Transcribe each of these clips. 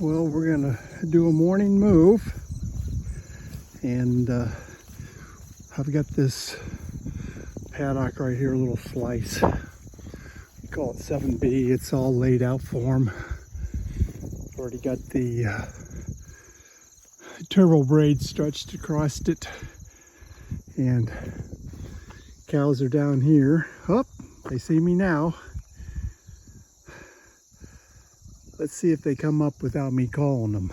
Well, we're gonna do a morning move, and I've got this paddock right here, a little slice. We call it 7B. It's all laid out for them. Already got the turbo braid stretched across it, and cows are down here. Oh, they see me now. Let's see if they come up without me calling them.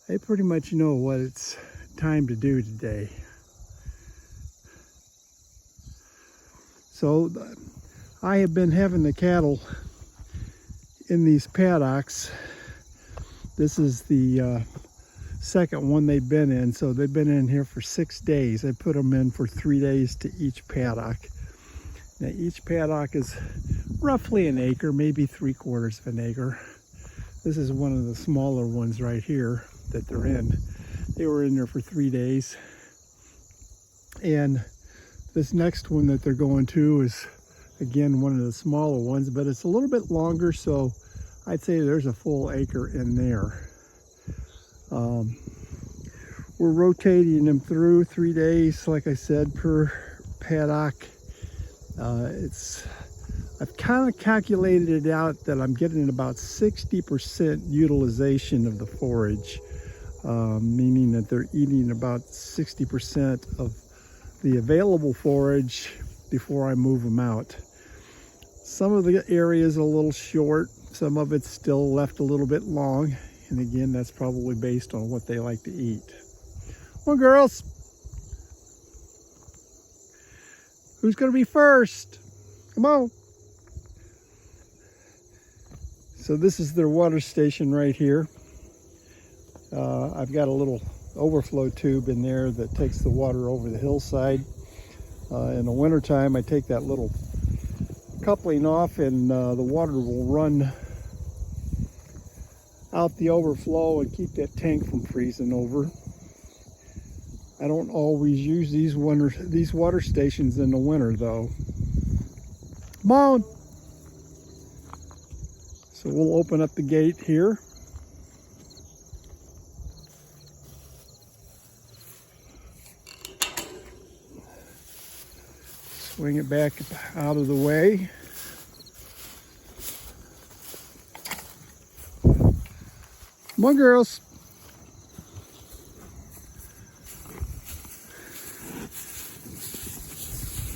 They pretty much know what it's time to do today. So I have been having the cattle in these paddocks. This is the second one they've been in. So they've been in here for 6 days. I put them in for 3 days to each paddock. Now each paddock is roughly an acre, maybe 3/4 of an acre. This is one of the smaller ones right here that they're in. They were in there for 3 days. And this next one that they're going to is, again, one of the smaller ones, but it's a little bit longer, so I'd say there's a full acre in there. We're rotating them through 3 days, like I said, per paddock. I've kind of calculated it out that I'm getting about 60% utilization of the forage, meaning that they're eating about 60% of the available forage before I move them out. Some of the areas a little short, some of it's still left a little bit long, and again, that's probably based on what they like to eat. Come on, girls. Who's gonna be first? Come on. So this is their water station right here. I've got a little overflow tube in there that takes the water over the hillside. In the wintertime, I take that little coupling off, and the water will run out the overflow and keep that tank from freezing over. I don't always use these water stations in the winter though. Come on. So we'll open up the gate here. Swing it back out of the way. Come on, girls.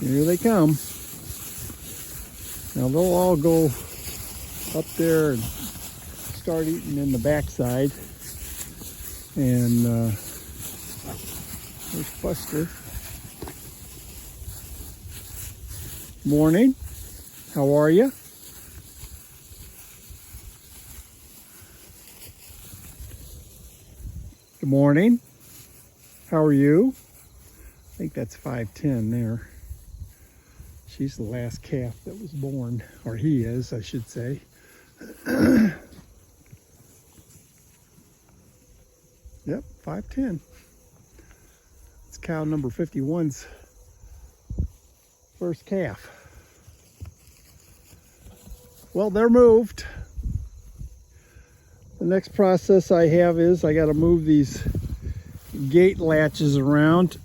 Here they come. Now they'll all go up there and start eating in the backside. And there's Buster. Morning. How are you? Good morning. How are you? I think that's 5'10" there. She's the last calf that was born, or he is, I should say. Yep, 5'10". It's cow number 51's first calf. Well, they're moved. The next process I have is I got to move these gate latches around,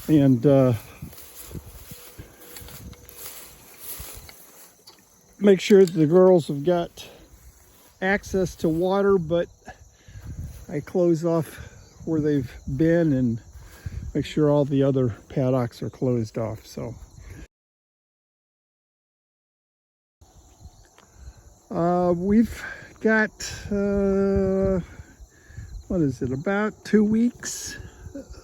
and make sure that the girls have got access to water, but I close off where they've been and make sure all the other paddocks are closed off. So we've got what is it, about 2 weeks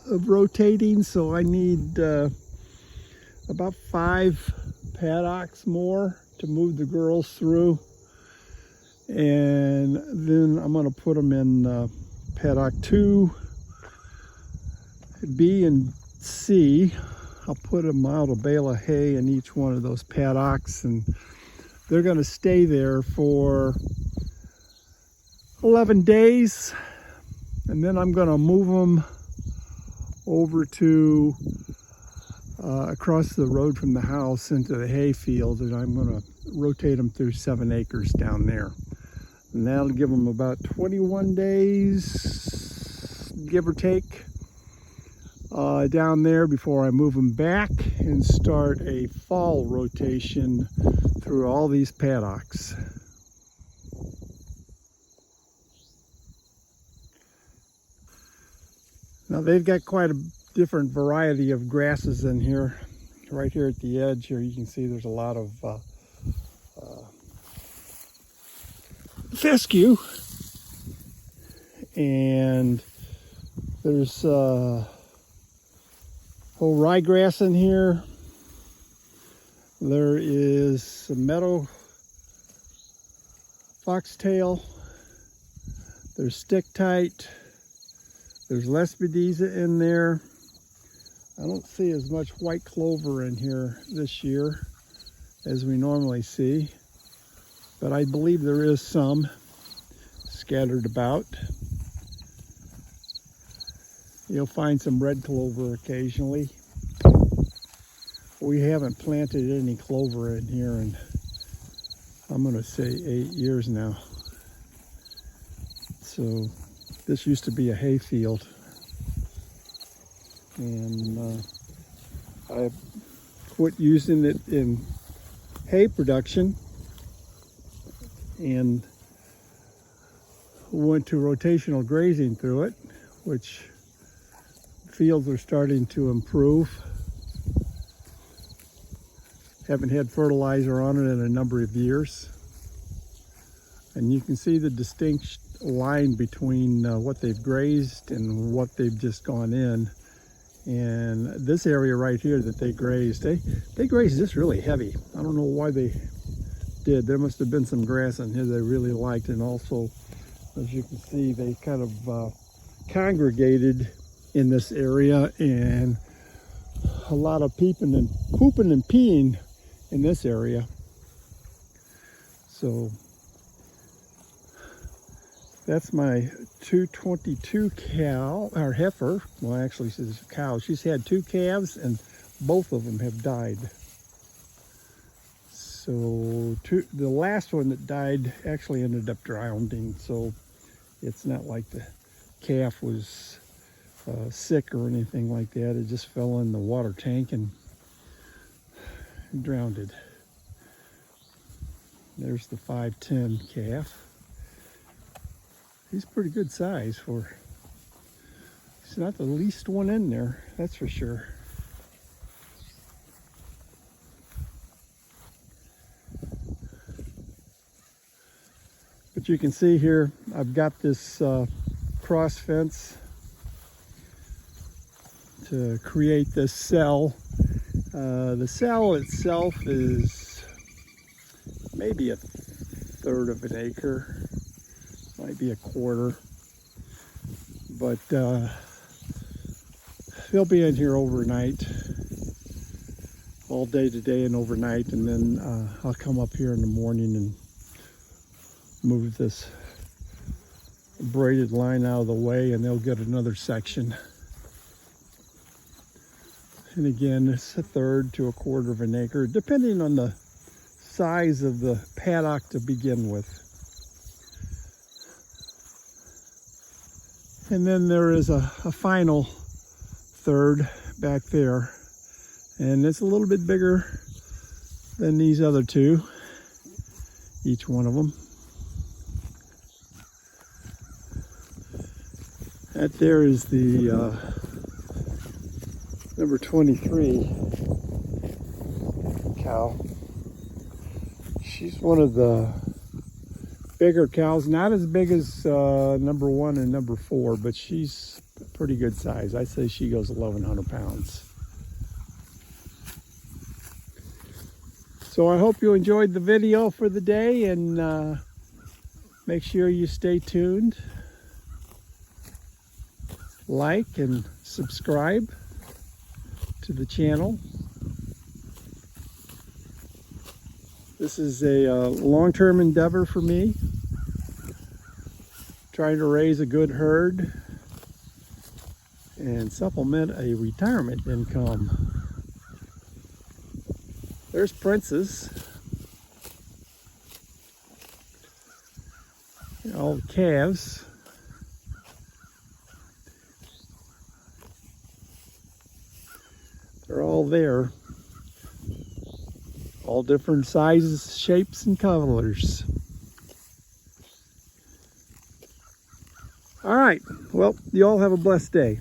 of rotating, so I need about 5 paddocks more to move the girls through, and then I'm going to put them in paddock 2, B, and C. I'll put them out a bale of hay in each one of those paddocks, and they're going to stay there for 11 days, and then I'm going to move them over to across the road from the house into the hay field, and I'm going to rotate them through 7 acres down there. And that'll give them about 21 days, give or take, down there before I move them back and start a fall rotation through all these paddocks. Now they've got quite a different variety of grasses in here. Right here at the edge here, you can see there's a lot of fescue, and there's whole ryegrass in here. There is some meadow foxtail. There's stick-tight. There's lespedeza in there. I don't see as much white clover in here this year as we normally see, but I believe there is some scattered about. You'll find some red clover occasionally. We haven't planted any clover in here in, I'm going to say, 8 years now. So this used to be a hay field, and I quit using it in hay production and went to rotational grazing through it, which fields are starting to improve. Haven't had fertilizer on it in a number of years, and you can see the distinct line between what they've grazed and what they've just gone in. And this area right here that they grazed, they grazed this really heavy. I don't know why they did. There must have been some grass in here they really liked, and also, as you can see, they kind of congregated in this area, and a lot of pooping and peeing in this area. So that's my 222 cow, or heifer. Well, actually, she's a cow. She's had 2 calves, and both of them have died. So the last one that died actually ended up drowning. So it's not like the calf was sick or anything like that. It just fell in the water tank and drowned. There's the 510 calf. He's pretty good size for, he's not the least one in there, that's for sure. But you can see here, I've got this cross fence to create this cell. The cell itself is maybe 1/3 of an acre. Might be 1/4, but they'll be in here overnight, all day today and overnight, and then I'll come up here in the morning and move this braided line out of the way, and they'll get another section. And again, it's 1/3 to 1/4 of an acre, depending on the size of the paddock to begin with. And then there is a final 1/3 back there, and it's a little bit bigger than these other 2, each one of them. That there is the number 23 cow. She's one of the bigger cows, not as big as number 1 and number 4, but she's pretty good size. I'd say she goes 1,100 pounds. So I hope you enjoyed the video for the day, and make sure you stay tuned, like and subscribe to the channel. This is a long-term endeavor for me, trying to raise a good herd and supplement a retirement income. There's Princess. All the calves. They're all there. All different sizes, shapes, and colors. All right, well, you all have a blessed day.